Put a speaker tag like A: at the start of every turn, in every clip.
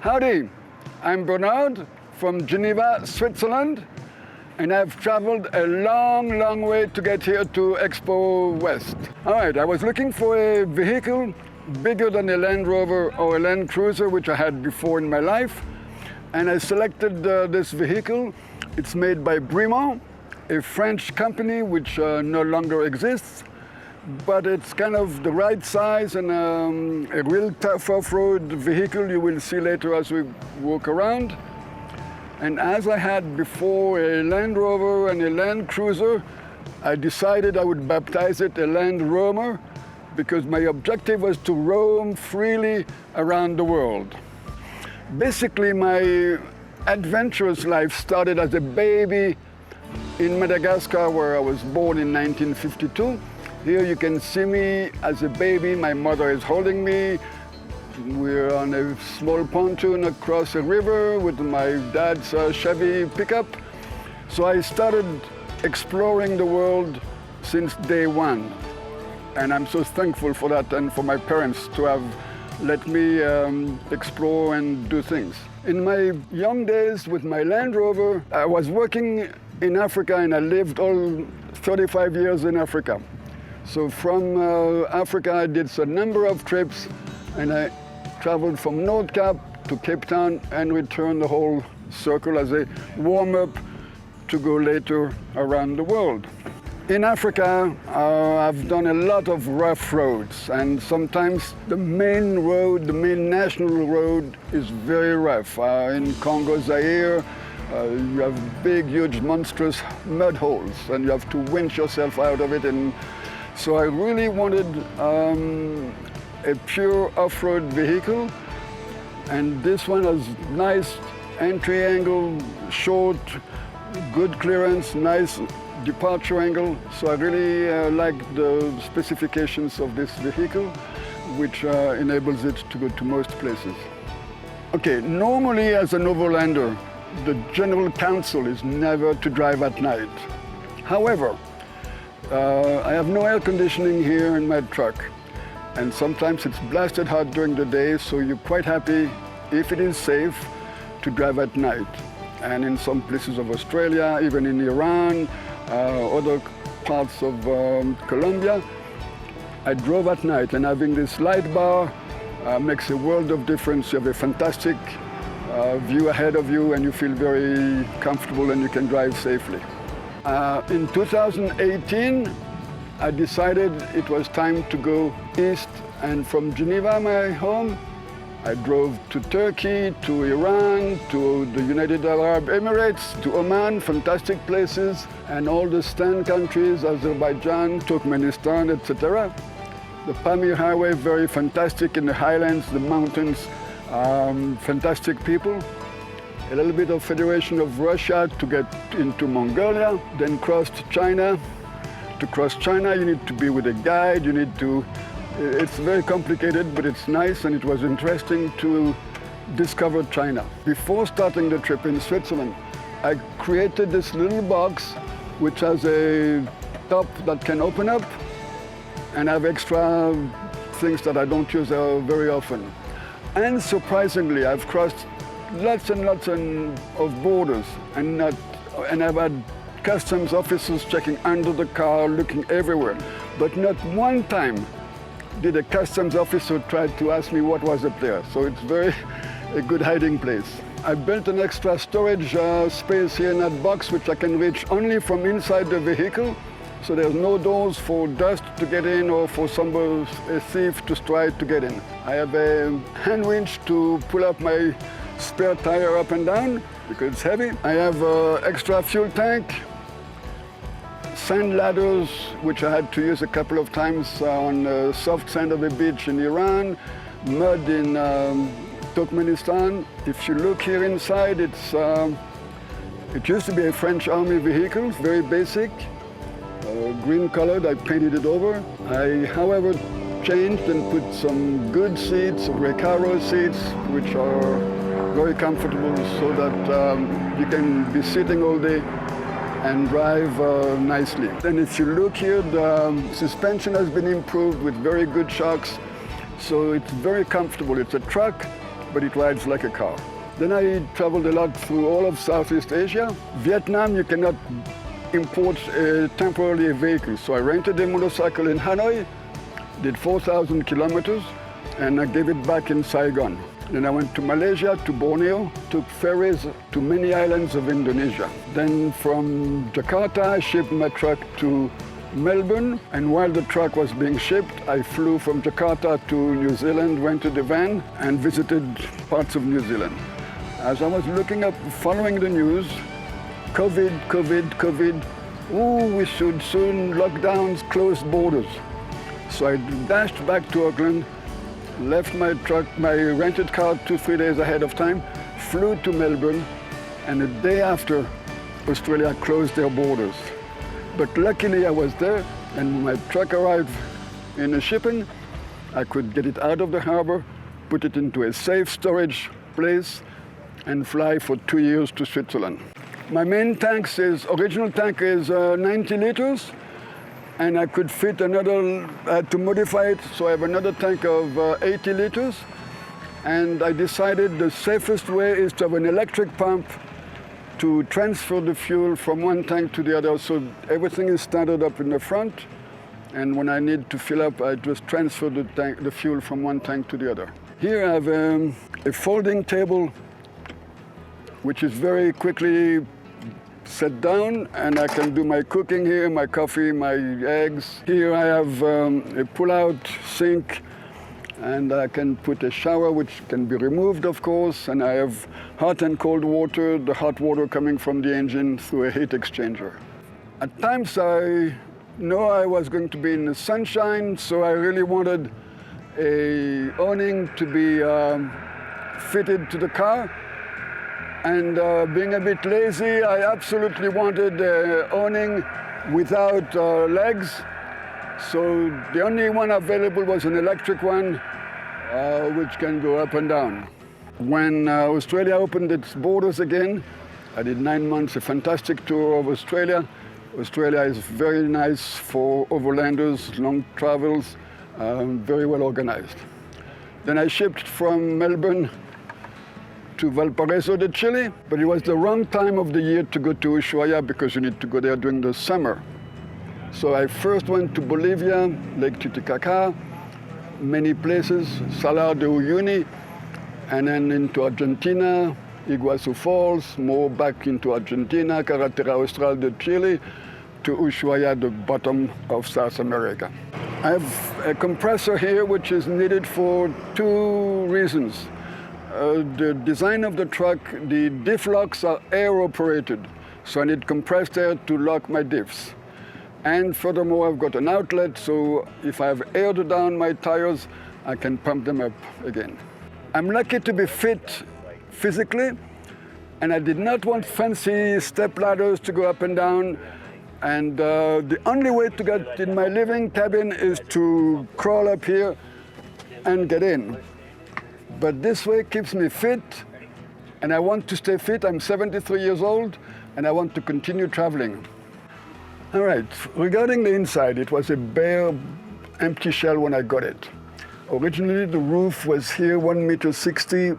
A: Howdy, I'm Bernard from Geneva, Switzerland, and I've traveled a long, long way to get here to Expo West. All right, I was looking for a vehicle bigger than a Land Rover or a Land Cruiser, which I had before in my life, and I selected this vehicle. It's made by Brimont, a French company which no longer exists, but it's kind of the right size and a real tough off-road vehicle you will see later as we walk around. And as I had before a Land Rover and a Land Cruiser, I decided I would baptize it a Land Roamer because my objective was to roam freely around the world. Basically, my adventurous life started as a baby in Madagascar, where I was born in 1952. Here you can see me as a baby. My mother is holding me. We're on a small pontoon across a river with my dad's Chevy pickup. So I started exploring the world since day one. And I'm so thankful for that and for my parents to have let me explore and do things. In my young days with my Land Rover, I was working in Africa, and I lived all 35 years in Africa. So from Africa, I did a number of trips, and I traveled from North Cap to Cape Town and returned the whole circle as a warm-up to go later around the world. In Africa, I've done a lot of rough roads, and sometimes the main road, the main national road, is very rough. In Congo, Zaire, you have big, huge, monstrous mud holes, and you have to winch yourself out of it. And so I really wanted a pure off-road vehicle, and this one has nice entry angle, short, good clearance, nice departure angle. So I really like the specifications of this vehicle, which enables it to go to most places. Okay, normally as an overlander, the general counsel is never to drive at night. However, I have no air conditioning here in my truck, and sometimes it's blasted hot during the day, so you're quite happy, if it is safe, to drive at night. And in some places of Australia, even in Iran, other parts of Colombia, I drove at night, and having this light bar makes a world of difference. You have a fantastic view ahead of you, and you feel very comfortable, and you can drive safely. In 2018, I decided it was time to go east, and from Geneva, my home, I drove to Turkey, to Iran, to the United Arab Emirates, to Oman, fantastic places, and all the Stan countries, Azerbaijan, Turkmenistan, etc. The Pamir Highway, very fantastic in the highlands, the mountains, fantastic people. A little bit of Federation of Russia to get into Mongolia, then crossed China. To cross China, you need to be with a guide, it's very complicated, but it's nice, and it was interesting to discover China. Before starting the trip in Switzerland, I created this little box which has a top that can open up and have extra things that I don't use very often. And surprisingly, I've crossed lots and lots of borders, and I've had customs officers checking under the car, looking everywhere. But not one time did a customs officer try to ask me what was up there. So it's a good hiding place. I built an extra storage space here in that box, which I can reach only from inside the vehicle. So there's no doors for dust to get in or for a thief to try to get in. I have a hand winch to pull up my spare tire up and down because it's heavy. I have an extra fuel tank, sand ladders, which I had to use a couple of times on the soft sand of a beach in Iran, mud in Turkmenistan. If you look here inside, it used to be a French army vehicle, very basic. Green colored, I painted it over. I, however, changed and put some good seats, Recaro seats, which are very comfortable so that you can be sitting all day and drive nicely. And if you look here, the suspension has been improved with very good shocks, so it's very comfortable. It's a truck, but it rides like a car. Then I traveled a lot through all of Southeast Asia. Vietnam, you cannot import temporarily a vehicle. So I rented a motorcycle in Hanoi, did 4,000 kilometers, and I gave it back in Saigon. Then I went to Malaysia, to Borneo, took ferries to many islands of Indonesia. Then from Jakarta, I shipped my truck to Melbourne, and while the truck was being shipped, I flew from Jakarta to New Zealand, rented a van, and visited parts of New Zealand. As I was looking up, following the news, COVID, we should soon lock down, close borders. So I dashed back to Auckland, left my truck, my rented car 2-3 days ahead of time, flew to Melbourne, and the day after, Australia closed their borders. But luckily I was there, and when my truck arrived in the shipping, I could get it out of the harbor, put it into a safe storage place, and fly for 2 years to Switzerland. My main original tank is 90 liters, and I could fit another, to modify it, so I have another tank of 80 liters. And I decided the safest way is to have an electric pump to transfer the fuel from one tank to the other. So everything is standard up in the front, and when I need to fill up, I just transfer the fuel from one tank to the other. Here I have a folding table, which is very quickly set down, and I can do my cooking here, my coffee, my eggs. Here I have a pull-out sink, and I can put a shower, which can be removed, of course, and I have hot and cold water, the hot water coming from the engine through a heat exchanger. At times I know I was going to be in the sunshine, so I really wanted a awning to be fitted to the car. And being a bit lazy, I absolutely wanted an awning without legs. So the only one available was an electric one, which can go up and down. When Australia opened its borders again, I did 9 months, a fantastic tour of Australia. Australia is very nice for overlanders, long travels, very well organized. Then I shipped from Melbourne to Valparaiso de Chile, but it was the wrong time of the year to go to Ushuaia because you need to go there during the summer. So I first went to Bolivia, Lake Titicaca, many places, Salar de Uyuni, and then into Argentina, Iguazu Falls, more back into Argentina, Carretera Austral de Chile, to Ushuaia, the bottom of South America. I have a compressor here which is needed for 2 reasons. The design of the truck, the diff locks are air operated, so I need compressed air to lock my diffs. And furthermore, I've got an outlet, so if I've aired down my tires, I can pump them up again. I'm lucky to be fit physically, and I did not want fancy step ladders to go up and down. And the only way to get in my living cabin is to crawl up here and get in. But this way keeps me fit, and I want to stay fit. I'm 73 years old, and I want to continue traveling. All right, regarding the inside, it was a bare, empty shell when I got it. Originally, the roof was here 1.60 meters,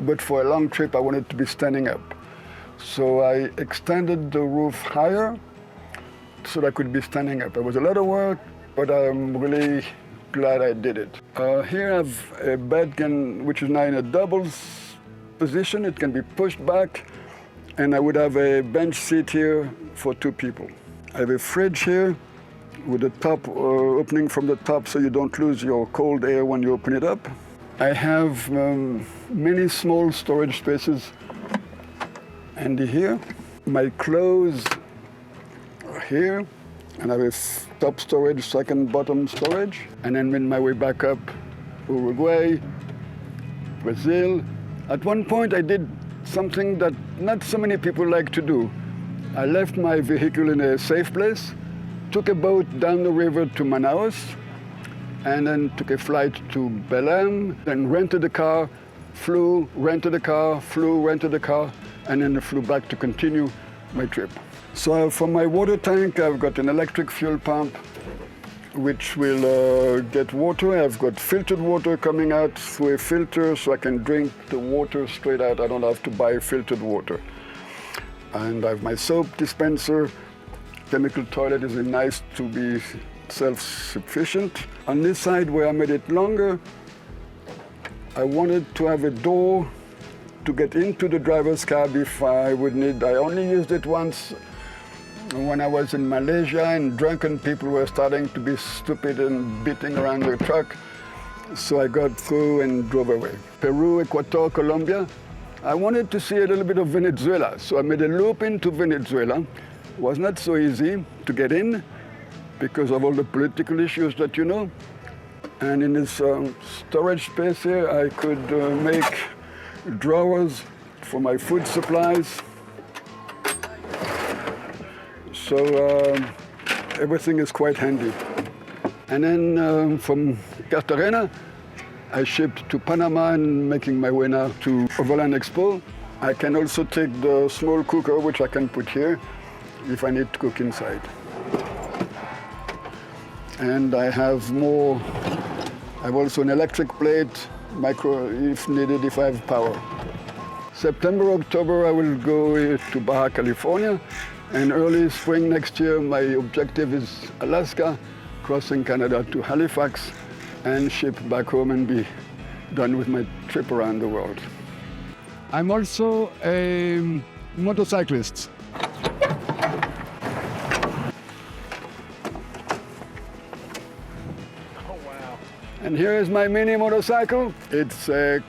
A: but for a long trip, I wanted to be standing up. So I extended the roof higher so that I could be standing up. It was a lot of work, but I'm really glad I did it. Here I have a bed which is now in a doubles position. It can be pushed back, and I would have a bench seat here for 2 people. I have a fridge here with a top opening from the top so you don't lose your cold air when you open it up. I have many small storage spaces handy here. My clothes are here, and I have top storage, second bottom storage. And then on my way back up, Uruguay, Brazil. At one point I did something that not so many people like to do. I left my vehicle in a safe place, took a boat down the river to Manaus, and then took a flight to Belém, then rented a car, flew, rented a car, flew, rented a car, and then flew back to continue my trip. So from my water tank, I've got an electric fuel pump. which will get water. I've got filtered water coming out through a filter, so I can drink the water straight out. I don't have to buy filtered water. And I have my soap dispenser. Chemical toilet is nice to be self-sufficient. On this side where I made it longer, I wanted to have a door to get into the driver's cab if I would need. I only used it once when I was in Malaysia and drunken people were starting to be stupid and beating around the truck. So I got through and drove away. Peru, Ecuador, Colombia. I wanted to see a little bit of Venezuela, so I made a loop into Venezuela. It was not so easy to get in because of all the political issues that you know. And in this storage space here, I could make drawers for my food supplies. So everything is quite handy. And then from Cartagena, I shipped to Panama and making my way now to Overland Expo. I can also take the small cooker, which I can put here if I need to cook inside. And I have more. I have also an electric plate, micro if needed, if I have power. September, October, I will go to Baja California. And early spring next year, my objective is Alaska, crossing Canada to Halifax, and ship back home and be done with my trip around the world. I'm also a motorcyclist. And here is my mini motorcycle. It's a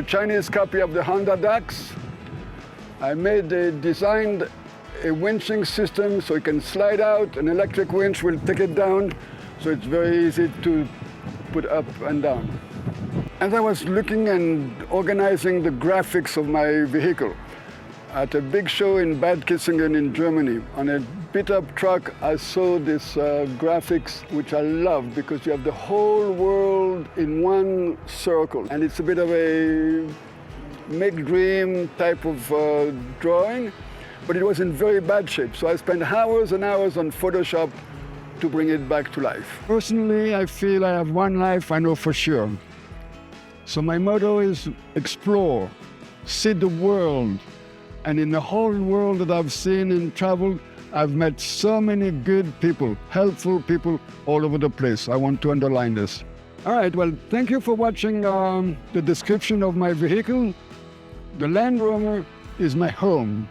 A: Chinese copy of the Honda Dax. I designed a winching system so it can slide out. An electric winch will take it down, so it's very easy to put up and down. As I was looking and organizing the graphics of my vehicle, at a big show in Bad Kissingen in Germany, on a beat-up truck, I saw this graphics, which I love because you have the whole world in one circle. And it's a bit of a make dream type of drawing, but it was in very bad shape. So I spent hours and hours on Photoshop to bring it back to life. Personally, I feel I have one life, I know for sure. So my motto is explore, see the world. And in the whole world that I've seen and traveled, I've met so many good people, helpful people all over the place. I want to underline this. All right, well, thank you for watching the description of my vehicle. The Land Roamer is my home.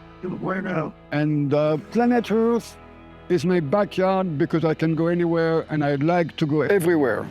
A: And planet Earth is my backyard because I can go anywhere and I like to go everywhere.